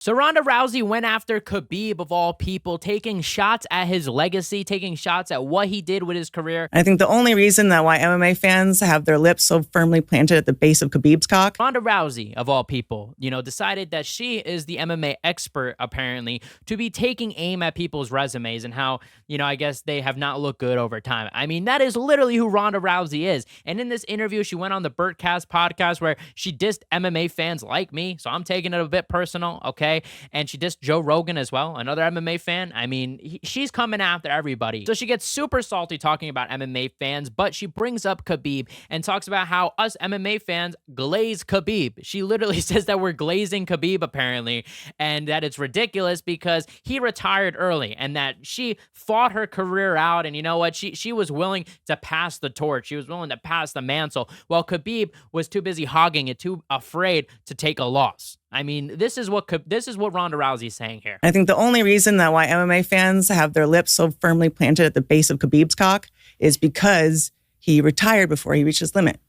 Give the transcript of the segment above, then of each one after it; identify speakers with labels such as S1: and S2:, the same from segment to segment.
S1: So Ronda Rousey went after Khabib of all people, taking shots at his legacy, taking shots at what he did with his career.
S2: I think the only reason that why MMA fans have their lips so firmly planted at the base of Khabib's cock.
S1: Ronda Rousey, of all people, decided that she is the MMA expert, apparently, to be taking aim at people's resumes and how, I guess they have not looked good over time. I mean, that is literally who Ronda Rousey is. And in this interview, she went on the Bertcast podcast where she dissed MMA fans like me. So I'm taking it a bit personal, okay? And she dissed Joe Rogan as well, another MMA fan. I mean, she's coming after everybody. So she gets super salty talking about MMA fans, but she brings up Khabib and talks about how us MMA fans glaze Khabib. She literally says that we're glazing Khabib, apparently, and that it's ridiculous because he retired early and that she fought her career out. And you know what? She was willing to pass the torch. She was willing to pass the mantle, while Khabib was too busy hogging it, too afraid to take a loss. I mean, this is what Ronda Rousey is saying here.
S2: I think the only reason that why MMA fans have their lips so firmly planted at the base of Khabib's cock is because he retired before he reached his limit.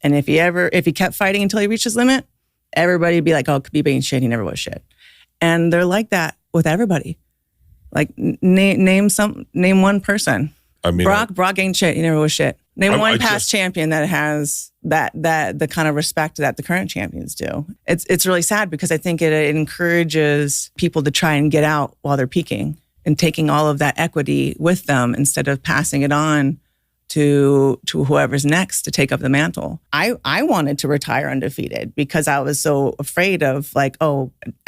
S2: And if he kept fighting until he reached his limit, everybody'd be like, oh, Khabib ain't shit. He never was shit. And they're like that with everybody. Like name one person.
S3: I mean,
S2: Brock ain't shit. He never was shit. Name one past champion that has that the kind of respect that the current champions do. It's really sad because I think it encourages people to try and get out while they're peaking and taking all of that equity with them instead of passing it on to whoever's next to take up the mantle. I wanted to retire undefeated because I was so afraid of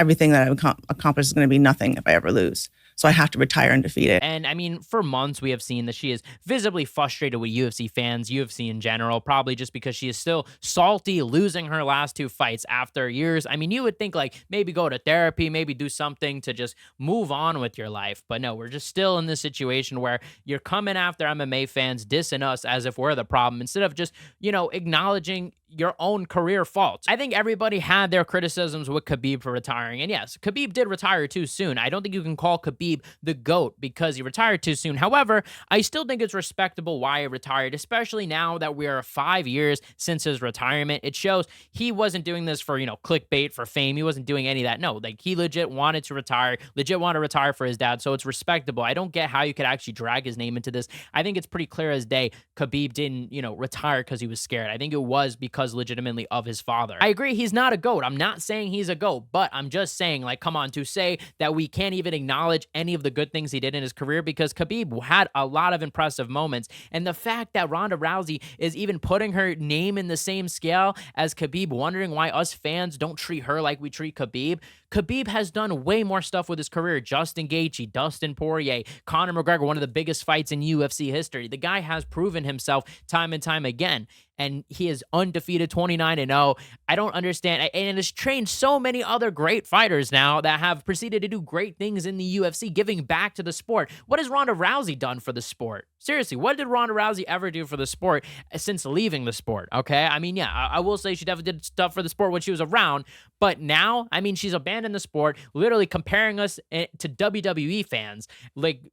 S2: everything that I've accomplished is going to be nothing if I ever lose. So I have to retire undefeated.
S1: And I mean, for months, we have seen that she is visibly frustrated with UFC fans, UFC in general, probably just because she is still salty, losing her last two fights after years. I mean, you would think maybe go to therapy, maybe do something to just move on with your life. But no, we're just still in this situation where you're coming after MMA fans, dissing us as if we're the problem, instead of just, acknowledging your own career faults. I think everybody had their criticisms with Khabib for retiring. And yes, Khabib did retire too soon. I don't think you can call Khabib the GOAT because he retired too soon. However, I still think it's respectable why he retired, especially now that we are 5 years since his retirement. It shows he wasn't doing this for, clickbait, for fame. He wasn't doing any of that. No, he legit wanted to retire, for his dad. So it's respectable. I don't get how you could actually drag his name into this. I think it's pretty clear as day Khabib didn't, retire because he was scared. I think it was because legitimately of his father. I agree he's not a GOAT. I'm not saying he's a GOAT, but I'm just saying, come on, to say that we can't even acknowledge any of the good things he did in his career, because Khabib had a lot of impressive moments. And the fact that Ronda Rousey is even putting her name in the same scale as Khabib, wondering why us fans don't treat her like we treat Khabib. Khabib has done way more stuff with his career. Justin Gaethje, Dustin Poirier, Conor McGregor, one of the biggest fights in UFC history. The guy has proven himself time and time again. And he is undefeated, 29-0. I don't understand. And has trained so many other great fighters now that have proceeded to do great things in the UFC, giving back to the sport. What has Ronda Rousey done for the sport? Seriously, what did Ronda Rousey ever do for the sport since leaving the sport? Okay, I mean, yeah, I will say she definitely did stuff for the sport when she was around. But now, I mean, she's abandoned the sport, literally comparing us to WWE fans,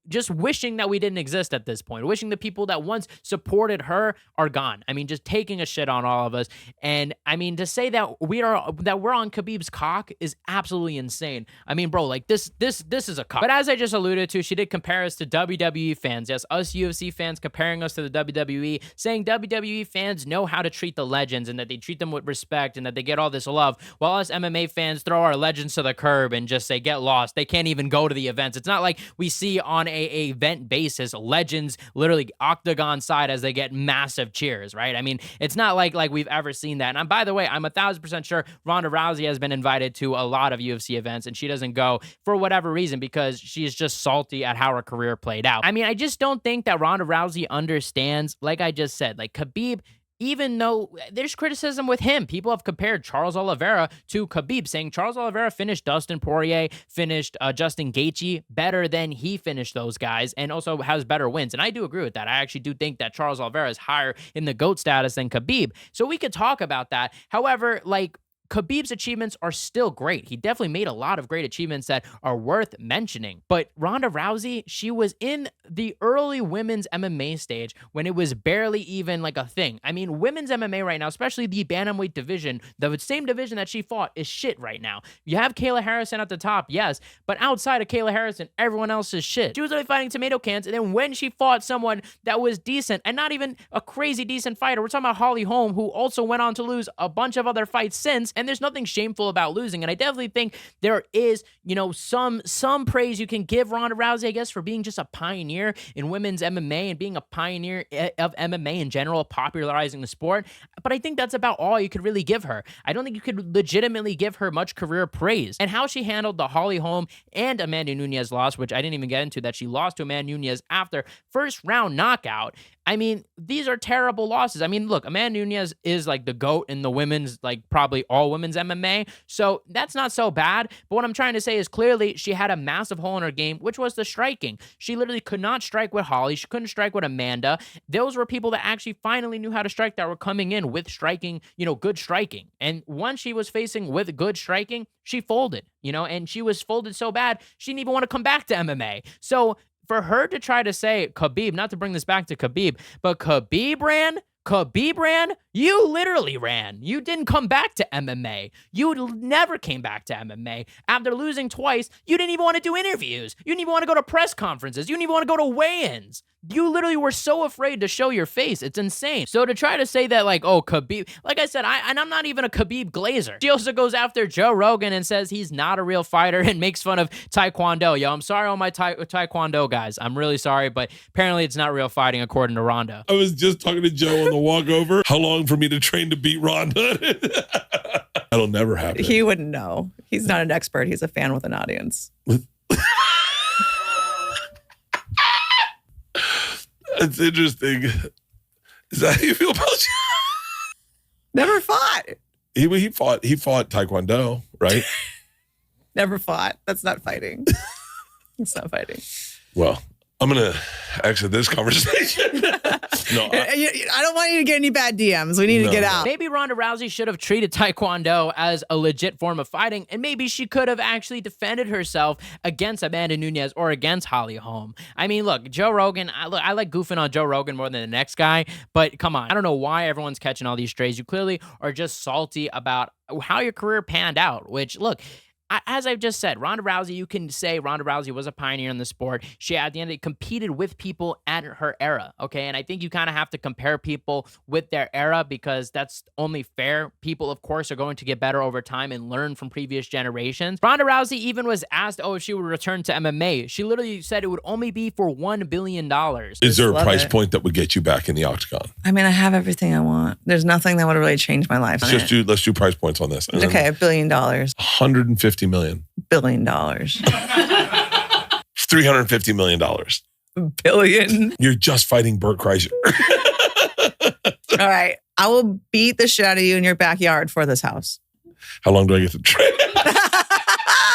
S1: just wishing that we didn't exist at this point, wishing the people that once supported her are gone. I mean, just taking a shit on all of us. And I mean, to say that we're on Khabib's cock is absolutely insane. I mean, bro, this is a cock. But as I just alluded to, she did compare us to WWE fans. Yes, us UFC fans comparing us to the WWE, saying WWE fans know how to treat the legends and that they treat them with respect and that they get all this love, while us MMA fans throw our legends to the curb and just say, get lost. They can't even go to the events. It's not like we see on a event basis legends literally octagon side as they get massive cheers, right? I mean, it's not like we've ever seen that. And by the way, I'm 1,000% sure Ronda Rousey has been invited to a lot of UFC events and she doesn't go for whatever reason, because she's just salty at how her career played out. I mean, I just don't think that Ronda Rousey understands, like I just said, Khabib, even though there's criticism with him, people have compared Charles Oliveira to Khabib, saying Charles Oliveira finished Dustin Poirier, finished Justin Gaethje better than he finished those guys, and also has better wins. And I do agree with that. I actually do think that Charles Oliveira is higher in the GOAT status than Khabib. So we could talk about that. However, Khabib's achievements are still great. He definitely made a lot of great achievements that are worth mentioning. But Ronda Rousey, she was in the early women's MMA stage when it was barely even like a thing. I mean, women's MMA right now, especially the bantamweight division, the same division that she fought, is shit right now. You have Kayla Harrison at the top, yes, but outside of Kayla Harrison, everyone else is shit. She was only fighting tomato cans, and then when she fought someone that was decent, and not even a crazy decent fighter, we're talking about Holly Holm, who also went on to lose a bunch of other fights since, and there's nothing shameful about losing. And I definitely think there is, some praise you can give Ronda Rousey, I guess, for being just a pioneer in women's MMA and being a pioneer of MMA in general, popularizing the sport. But I think that's about all you could really give her. I don't think you could legitimately give her much career praise. And how she handled the Holly Holm and Amanda Nunes loss, which I didn't even get into, that she lost to Amanda Nunes after first round knockout. I mean, these are terrible losses. I mean, look, Amanda Nunes is like the GOAT in the women's, like probably all women's MMA. So that's not so bad. But what I'm trying to say is clearly she had a massive hole in her game, which was the striking. She literally could not strike with Holly. She couldn't strike with Amanda. Those were people that actually finally knew how to strike, that were coming in with striking, good striking. And once she was facing with good striking, she folded, and she was folded so bad, she didn't even want to come back to MMA. So for her to try to say Khabib, not to bring this back to Khabib, but Khabib ran, you literally ran. You didn't come back to MMA. You never came back to MMA. After losing twice, you didn't even want to do interviews. You didn't even want to go to press conferences. You didn't even want to go to weigh-ins. You literally were so afraid to show your face. It's insane. So to try to say that, like, oh, Khabib, like I said, I'm not even a Khabib glazer. She also goes after Joe Rogan and says he's not a real fighter and makes fun of Taekwondo. Yo, I'm sorry, all my Taekwondo guys. I'm really sorry, but apparently it's not real fighting according to Ronda.
S3: I was just talking to Joe on the walk over. How long for me to train to beat Ronda? That'll never happen.
S2: He wouldn't know. He's not an expert. He's a fan with an audience.
S3: It's interesting. Is that how you feel about you?
S2: Never fought.
S3: He fought Taekwondo, right?
S2: Never fought. That's not fighting. It's not fighting.
S3: Well, I'm going to exit this conversation. No,
S2: I don't want you to get any bad DMs. We need to get out.
S1: Maybe Ronda Rousey should have treated Taekwondo as a legit form of fighting, and maybe she could have actually defended herself against Amanda Nunes or against Holly Holm. I mean, look, Joe Rogan, I like goofing on Joe Rogan more than the next guy, but come on. I don't know why everyone's catching all these strays. You clearly are just salty about how your career panned out, which, look, as I've just said, Ronda Rousey, you can say Ronda Rousey was a pioneer in the sport. She, at the end, competed with people at her era, okay? And I think you kind of have to compare people with their era because that's only fair. People, of course, are going to get better over time and learn from previous generations. Ronda Rousey even was asked, if she would return to MMA. She literally said it would only be for $1 billion.
S3: Is there a price point that would get you back in the octagon?
S2: I mean, I have everything I want. There's nothing that would really change my life.
S3: Let's do price points on this.
S2: Okay, $1 billion.
S3: $150 million.
S2: $1 billion.
S3: $350 million.
S2: Billion.
S3: You're just fighting Bert Kreischer.
S2: All right. I will beat the shit out of you in your backyard for this house.
S3: How long do I get to train?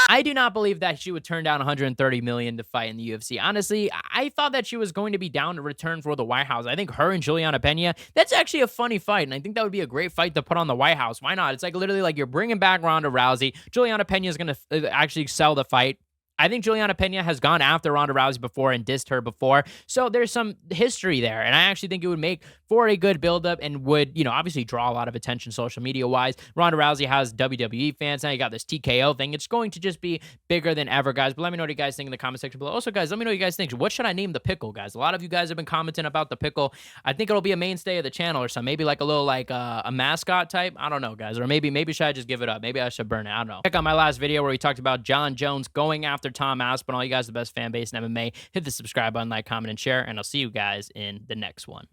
S1: I do not believe that she would turn down $130 million to fight in the UFC. Honestly, I thought that she was going to be down to return for the White House. I think her and Juliana Pena, that's actually a funny fight, and I think that would be a great fight to put on the White House. Why not? It's like literally like you're bringing back Ronda Rousey. Juliana Pena is going to actually sell the fight. I think Juliana Pena has gone after Ronda Rousey before and dissed her before. So there's some history there. And I actually think it would make for a good buildup and would, obviously draw a lot of attention social media wise. Ronda Rousey has WWE fans. Now you got this TKO thing. It's going to just be bigger than ever, guys. But let me know what you guys think in the comment section below. Also, guys, let me know what you guys think. What should I name the pickle, guys? A lot of you guys have been commenting about the pickle. I think it'll be a mainstay of the channel or something. Maybe like a little a mascot type. I don't know, guys. Or maybe should I just give it up? Maybe I should burn it. I don't know. Check out my last video where we talked about John Jones going after Tom Aspinall. You guys are the best fan base in MMA. Hit the subscribe button, like, comment, and share, and I'll see you guys in the next one.